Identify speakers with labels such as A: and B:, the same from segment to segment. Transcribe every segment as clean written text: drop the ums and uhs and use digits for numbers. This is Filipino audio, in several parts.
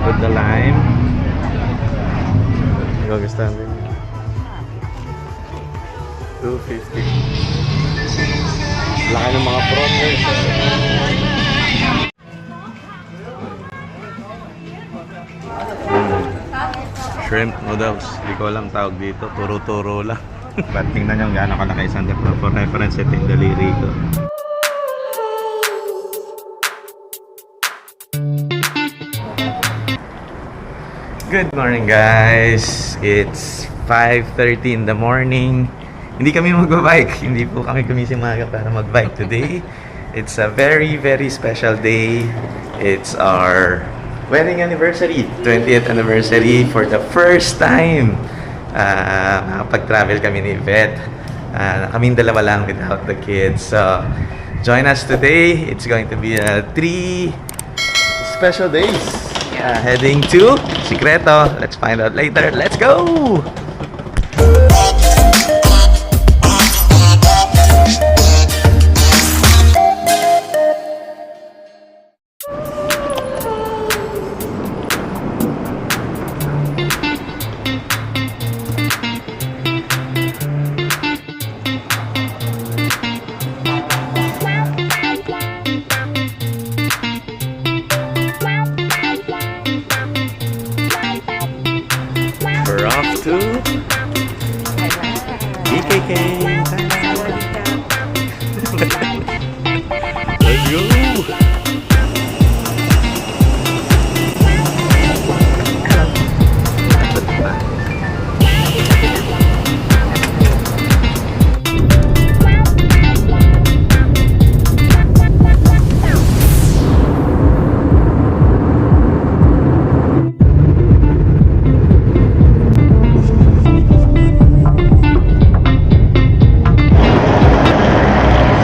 A: With the lime. Gugustuhan din. 250. Laki ng mga prawn guys. Shrimp noodles. Hindi ko alam tawag dito. Turo-turo lang. But tingnan nyo gaano kalaki isang depro. For reference, ito yung daliri ko. Good morning guys. It's 5:30 in the morning. Hindi kami magbabike. Hindi po kami gumising maaga para magbike today. It's a very special day. It's our wedding anniversary. 20th anniversary for the first time. Nakapag-travel kami ni Yvette. Kaming dalawa lang without the kids. So, join us today. It's going to be 3 special days. Heading to Secreto. Let's find out later. Let's go! We're off to BKK. Let's go.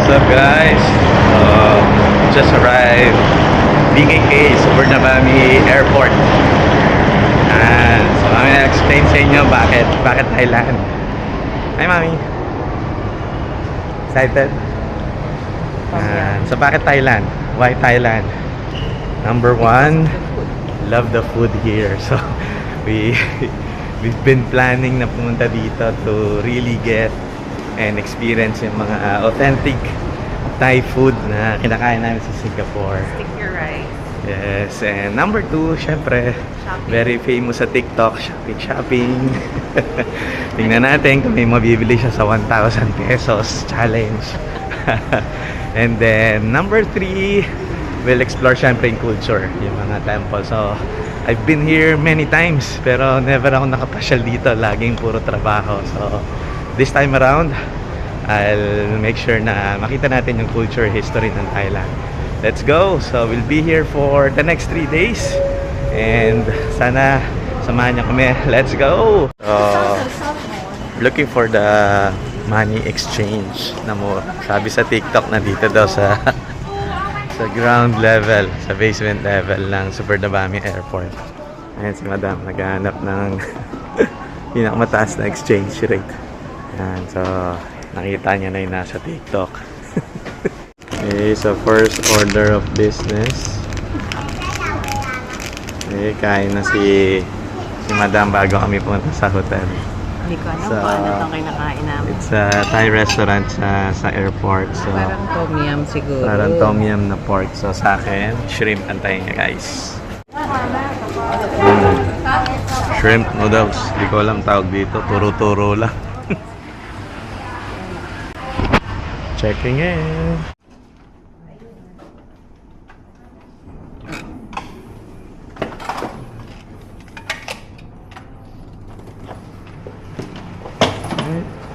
A: What's up guys? Just arrived BKK, Suvarnabhumi Airport. And so kami na-explain sa inyo bakit Thailand. Hi Mami! Excited? So bakit Thailand? Why Thailand? Number one, love the food here. So we've been planning na pumunta dito to really get and experience yung mga authentic Thai food na kinakain namin sa Singapore.
B: Sticky rice.
A: Yes, and number two, syempre, very famous sa TikTok, shopping. Tingnan natin kung may mabibili siya sa 1,000 pesos challenge. And then, number three, we'll explore syempre yung culture, yung mga temple. So, I've been here many times, pero never ako nakapasyal dito. Laging puro trabaho. So, this time around, I'll make sure na makita natin yung culture, history ng Thailand. Let's go! So, we'll be here for the next 3 days. And sana samahan niyo kami. Let's go! Looking for the money exchange na mo. Sabi sa TikTok na dito daw sa ground level, sa basement level ng Suvarnabhumi Airport. Ayan si Madam, naghahanap ng pinakamataas na exchange rate. Ayan, so nakita niya na yung nasa TikTok. Okay, so first order of business. Okay, kain na si Madam bago kami punta sa hotel.
B: Hindi ko alam kung ano itong kinakain namin.
A: It's a Thai restaurant sa airport. So,
B: Parang tom yum siguro.
A: parang tom yum na pork. So sa akin, shrimp antayin niya guys. Shrimp noodles. Hindi ko alam tawag dito. Turo-turo lang. Checking in.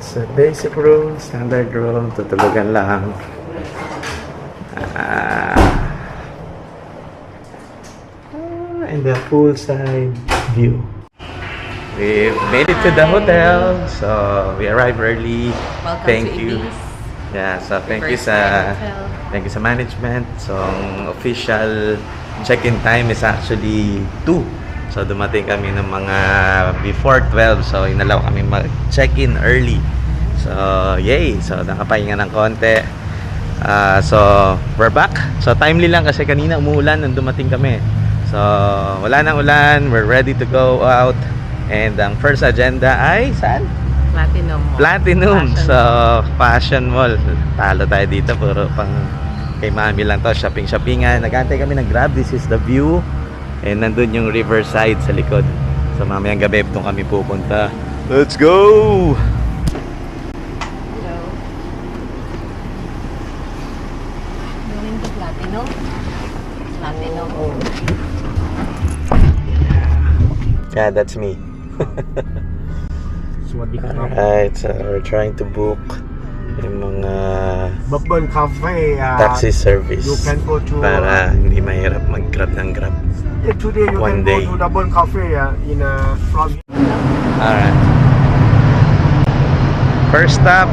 A: It's a basic room, standard room, tutulugan lang. And the poolside view. We've made it to the hotel, so we arrived early.
B: Welcome
A: Thank
B: to
A: you.
B: Ibis.
A: Yeah, so thank you
B: First
A: sa
B: hotel.
A: thank you sa management. So ang official check-in time is actually 2. So dumating kami ng mga before 12. So inalaw kami mag-check-in early. So yay! So nakapahinga ng konti. So we're back. So timely lang kasi kanina umuulan nung dumating kami. So, wala nang ulan. We're ready to go out. And ang first agenda ay saan?
B: Platinum Mall.
A: Platinum.
B: Fashion
A: So, Fashion Mall. Talo tayo dito. Puro pang kay mami lang to. Shopping-shoppingan. Nagantay kami ng Grab. This is the view. And nandun yung Riverside sa likod. So, mamayang gabi doon kami pupunta. Let's go!
B: Hello. Going to Platinum? Platinum.
A: Yeah, that's me. Alright, so we're trying to book yung mga
C: Bourbon Cafe.
A: taxi service
C: You can go to.
A: para hindi mahirap mag-grab ng grab.
C: Today you
A: one
C: can
A: day.
C: go to the Bourbon Cafe in from.
A: Alright. First stop,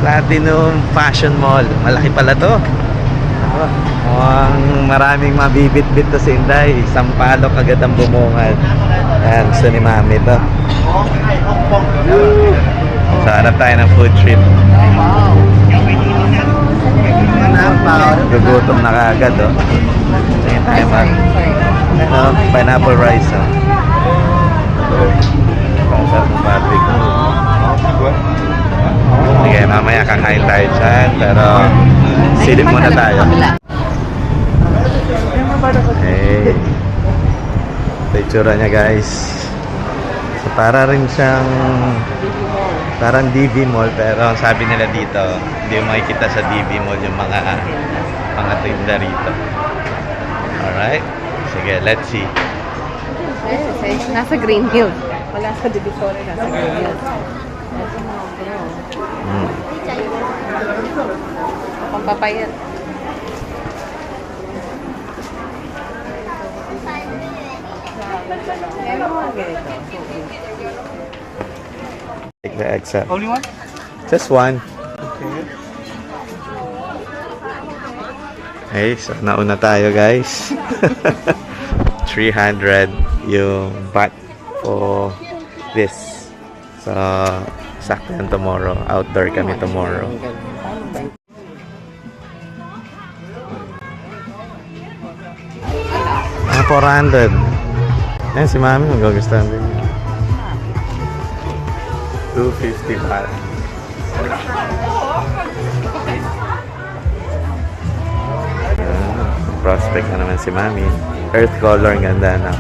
A: Platinum Fashion Mall. Malaki pala to. Mukhang maraming mabibit-bit to si Inday. Sampalok agad ang bumungan. Ayan, gusto ni Mami to. So, hanap tayo ng food trip. Gugutom na kaagad, oh. Tingin tayo mag... pineapple rice, oh. Ang sarap ng fabric. Sige, mamaya kakain tayo dyan. Pero, silip muna tayo. Hey. Ito yung tsura niya, guys. So, para rin siyang parang DV Mall, pero ang sabi nila dito, hindi mo makikita sa DV Mall yung mga tinda rito. Alright? Sige, let's see.
B: Nasa Green Hills. Wala sa Divisoria, nasa Green Hills. Ito mga bro. Akong papayat.
A: Take the exit.
C: Only one.
A: Just one.
C: Okay.
A: Okay, so nauna tayo, guys. 300 yung baht for this. So, sakto yan tomorrow. Outdoor kami tomorrow. 400. Ayan, si Mami magagustuhan din. 250 baht. Prospect na naman si Mami. Earth color, ang ganda na.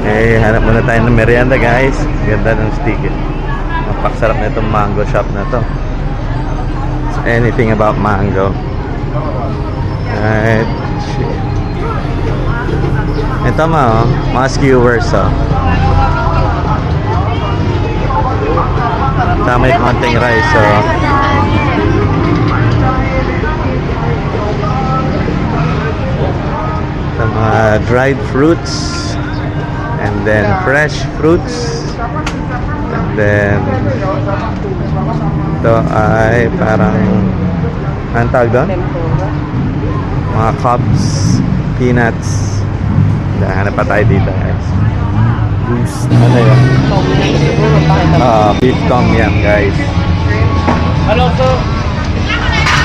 A: Eh, hanap muna tayo ng merienda, guys. Ganda ng sticker. Napakasarap na itong mango shop na to. So, anything about mango. Right. Ito ma, oh. Mga skewers, oh. Tama yung konting rice, oh. Ito mga dried fruits. And then fresh fruits. And then ito ay parang anong tawag doon? Mga cubs, peanuts. Hanap pa tayo dito, guys. Boost. Ano yun? Beef tom yum, guys.
C: Hello, sir.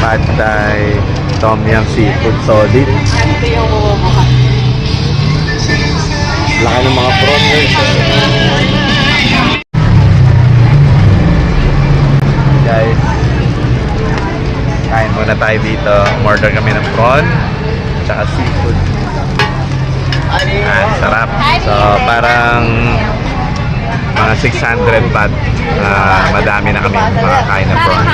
A: Pad thai, tom yum seafood solid.
B: Ito yung bumubuhat.
A: Laki ng mga prawns. Guys, kain muna tayo dito. Order kami ng prawn tsaka seafood. Sarap. So, parang mga 600 baht. Madami na kami makakain na prawn.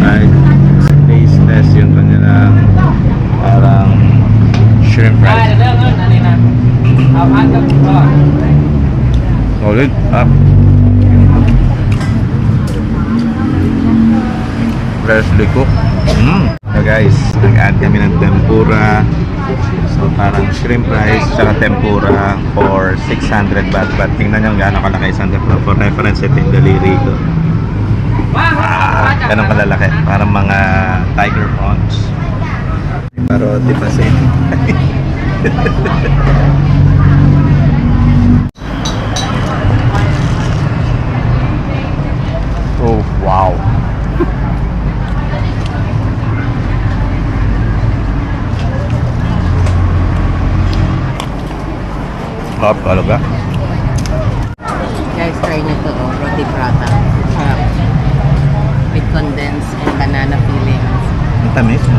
A: Right. Tasteless yung kanilang parang shrimp fries. Solid. Up. Freshly cooked. So guys, nag-add kami ng tempura. So parang shrimp rice tsaka tempura for 600 baht. But tingnan nyo gaano kalaki isang tempura. For reference, ito yung daliri ko. Ganun kalalaki. Parang mga tiger prawns. Parody pa siya. Oh, wow. Sarap talaga.
B: Guys, try nyo to, oh, roti prata. Sarap. With condensed and banana fillings.
A: Ang tamis, no?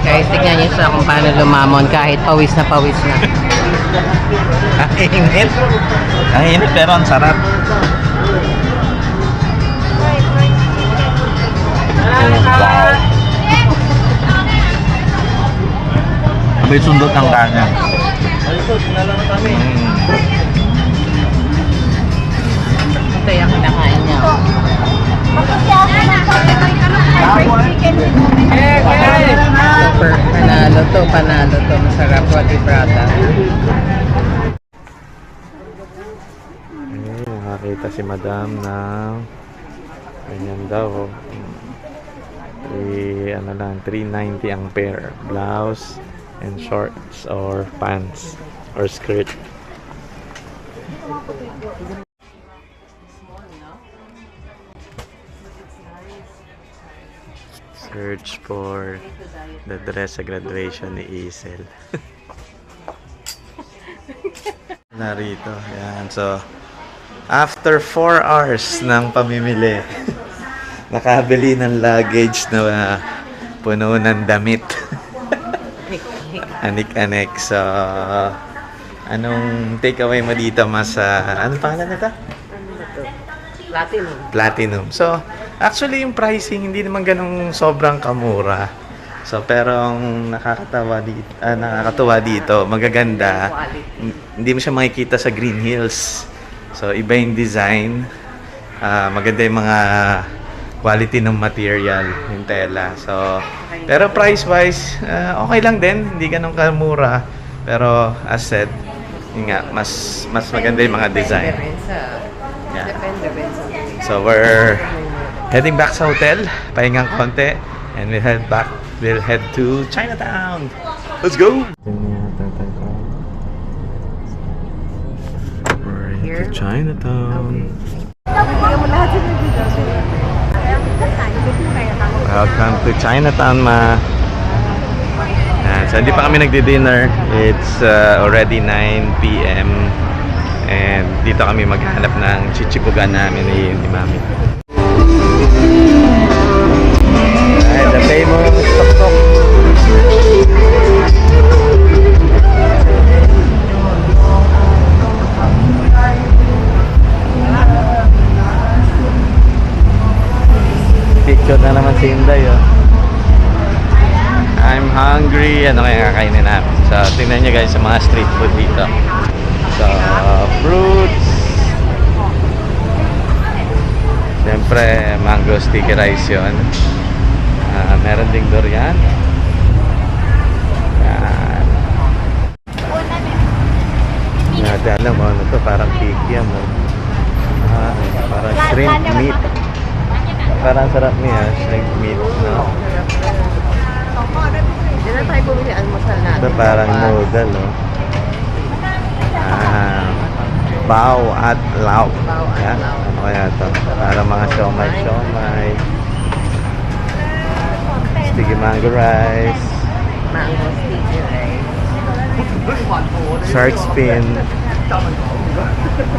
B: Guys, tignan nyo siya kung paano lumamon kahit pawis na pawis na.
A: Ang init. Ang init pero ang sarap. Oh, wow. Abay sundot ang kanya.
B: Ito yung kinakain niya. Oh. Super. Panalo to. Masarap roti prata.
A: Nakakita si madam na ganyan daw. Ano lang, 390 ang pair. Blouse and shorts or pants or skirt. Search for the dress sa graduation ni Isel. Narito. Yan. So, after 4 hours ng pamimili, nakabili ng luggage na puno ng damit. Anik-anik. So, anong takeaway mo dito, mas anong pangalan nito?
B: Platinum.
A: Platinum. So, actually yung pricing hindi naman ganong sobrang kamura. So, pero ang nakakatuwa dito, magaganda. Hindi mo siya makikita sa Green Hills. So, iba yung design. Maganda yung mga quality ng material, yung tela. So, pero price-wise, okay lang din. Hindi ganun kamura. Pero, as said, yun nga, mas maganda yung mga design. Yeah.
B: Depende rin sa
A: So, we're heading back sa hotel, pahingang konti, and we'll head to Chinatown. Let's go! We're
B: Here?
A: to Chinatown. Welcome to Chinatown, ma. So, hindi pa kami nagdi-dinner. It's already 9 p.m. And dito kami maghanap ng chichibugan namin ni Mami. Ay, the famous tok-tok. Picture na naman si Inday, oh. I'm hungry. Ano kaya kakainin namin? So, tingnan nyo guys sa mga street food dito. So, fruits. Siyempre, mango sticky rice yun. Meron ding durian. Yan. Hindi alam mo, ano to? Parang kikiam. Parang shrimp meat. Parang sarap niya, shrimp meat. No?
B: Diyan na tayo bumili almusal natin.
A: Ito parang noodle, no? Bao at lao.
B: Bao at
A: Yan.
B: lao.
A: Ano kaya ito? Parang mga siomay. Sticky mango rice.
B: Mango sticky rice.
A: Shark fin.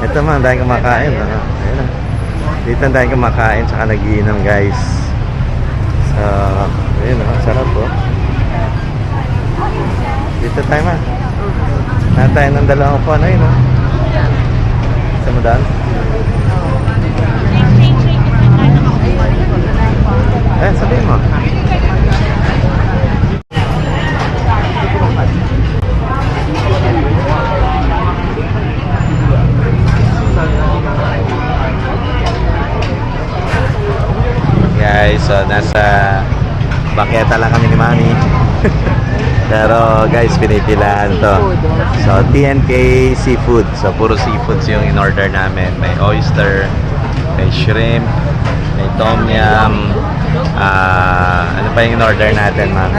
A: Ito man, dahil kumakain. Ano? Ayan na. Dito dahil kumakain, saka nagiinom guys. So, ayun o. Sarap po. Dito tayo man. Natayin ng dalawang po. Ano yun o? Sa mo daan? Eh, sabihin mo. Guys, so nasa bangketa lang kami ni Mami. Pero guys, pinipilaan to. So, TNK Seafood. So, puro seafoods yung in-order namin. May oyster, may shrimp, may tom yum. Ano pa yung in-order natin, ma'am?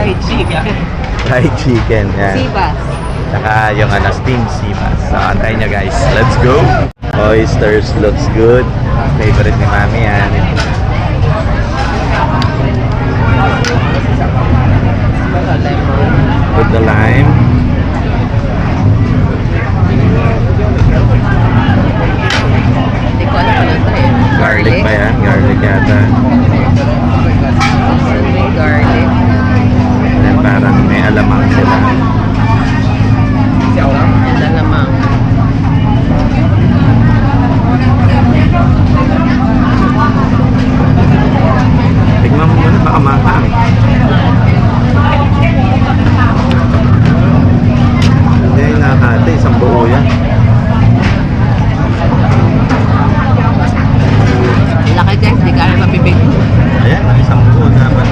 A: Fried chicken. Yan.
B: Sibas.
A: Saka yung steamed sea bass. So, antayin nyo guys. Let's go! Oysters looks good. Favorite ni mami yan. Put the lime.
B: Hindi ko alam ano ito eh.
A: Garlic pa yan. Garlic yata.
B: May garlic.
A: Then parang may alamang sila.
B: And alamang.
A: Tignan mo muna, baka mahang. Hindi, nakakate. Isang buo yan.
B: Laki guys, di ka rin mapipig.
A: Ayan, isang buo dapat.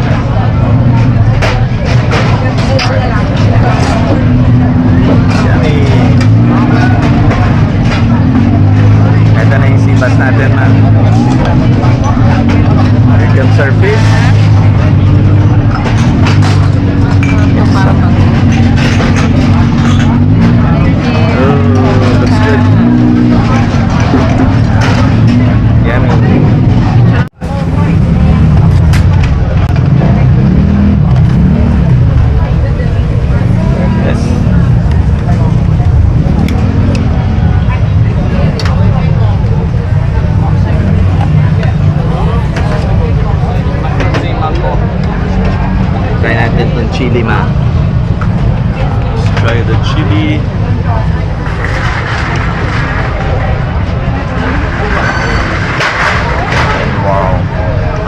A: Yummy. Ito na yung sibas natin, ma'am. Here comes our fish. Oh, looks good. Yummy. Yes. Try natin itong chili, ma. Let's try the chili. Wow.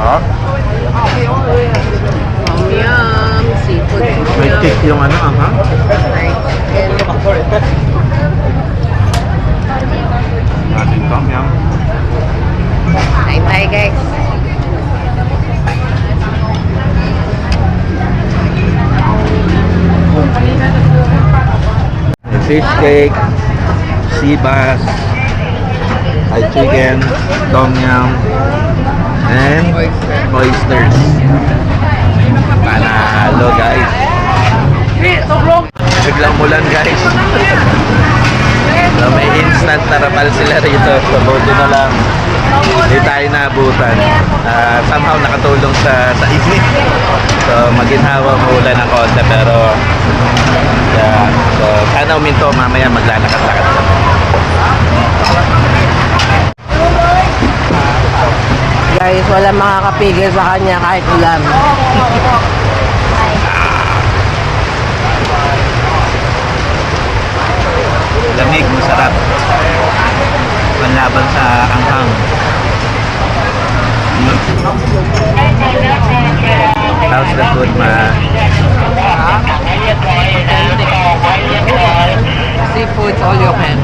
A: Huh?
B: Tom yum, seafood tom
A: May
B: yum.
A: kick yung ha?
B: Fried chicken.
A: Natin tom yum.
B: Kain tayo guys.
A: Fish cake, sea bass, fried chicken, tom yum, and oysters. Panalo guys. Biglang mulan guys. So, may instant na rapal sila rito. So buti na lang hindi tayo naabutan. Somehow nakatulong sa init. So maginhawa maulan ng konti pero yeah. So sana uminto, mamaya maglalakad-lakad kami.
B: Guys, wala makakapigil sa kanya kahit ulan.
A: Lamig, masarap. Panlaban sa anghang. How's the food, ma?
B: Seafood, all you can.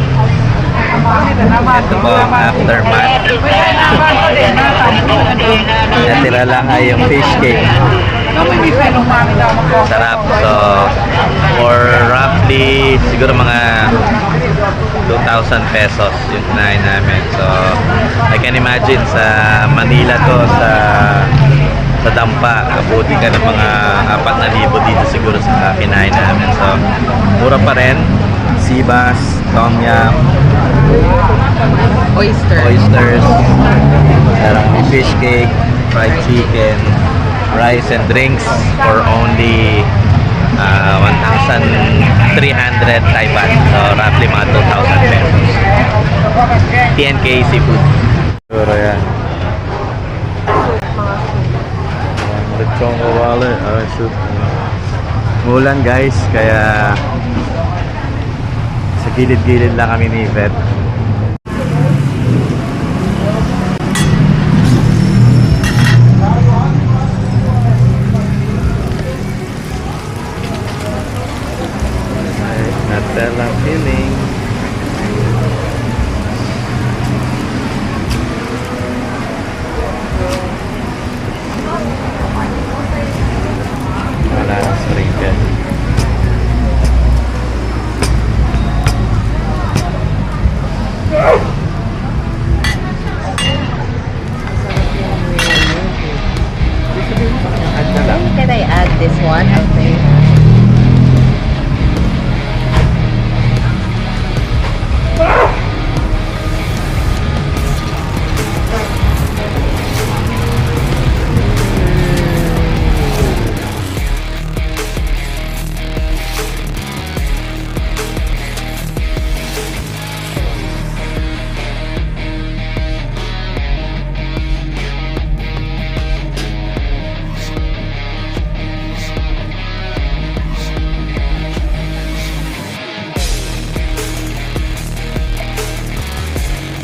A: Ito po ang aftermath. Natira lang ay yung fish cake. Sarap. So, for roughly, siguro mga 2,000 pesos yung kinain namin. So, I can imagine sa Manila to, sa Dampa, abuti ka ng mga 4,000 dito siguro sa kinain namin. So, mura pa rin. Sea bass, tom yum, oysters, parang fish cake, fried chicken, rice and drinks for only 1,300 Thai baht. So, roughly mga 2,000 pesos. TNK Seafood. Siguro yan. Lechong kawali. Mulan guys, kaya sa gilid-gilid lang kami ni Yvette. Nutella filling.